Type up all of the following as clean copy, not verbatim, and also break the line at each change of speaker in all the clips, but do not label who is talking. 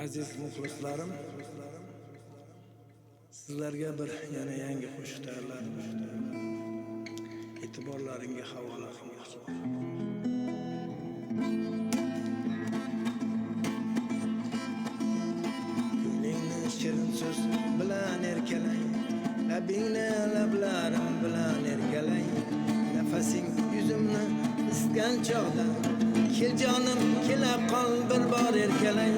Aziz muxlislarim, sizlarga bir yana yangi qo'shiq tayyorladim. E'tiborlaringga havola qilmoqchiman. Ko'nglingni shirin so'z bilan erkalang, labingni lablarim bilan erkalang. Nafasing yuzimni isitgan chog'da, kel jonim kela qol bir bor erkalang.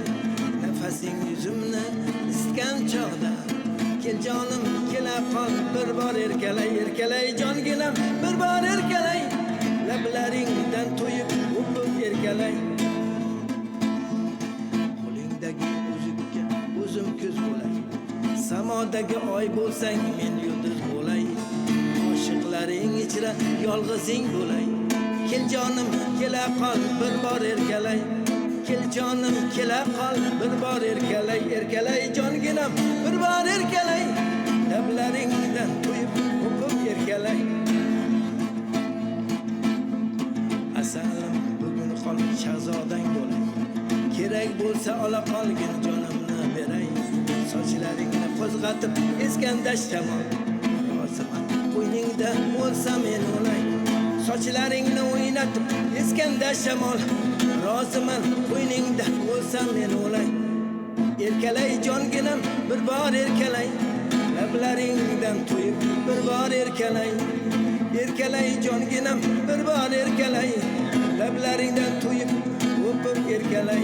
Nafasing yuzimni isitgan chog'da, kel jonim kela qol bir bor erkalay, erkalay jonginam bir bor erkalay. Lablaringdan to'yib o'pib erkalay. Qo'lingdagi uzukka o'zim ko'z bo'lay, samodagi oy bo'lsang men yulduz bo'lay. Oshiqlaring ichra yolg'izing bo'lay. Kel jonim kela qol bir bor erkalay. Kel jonim kela qol bir bor erkalay, erkalay jonginam bir bor erkalay. Lablaringdan to'yib o'pib erkalay. Asalim bugun qol shahzodang bo'lay. Kerak bo'lsa ola qolgin jonimni beray. Sochlaringni qo'zg'atib esgan dashtamol, roziman qo'yningda bo'lsa men o'lay. Sochlaringni o'ynatib esgan dashamol, roziman qo'yningda bo'lsa men o'lay. Erkalay jonginam bir bor erkalay. Lablaringdan to'yib bir bor erkalay. Erkalay jonginam bir bor erkalay. Lablaringdan to'yib o'pib erkalay.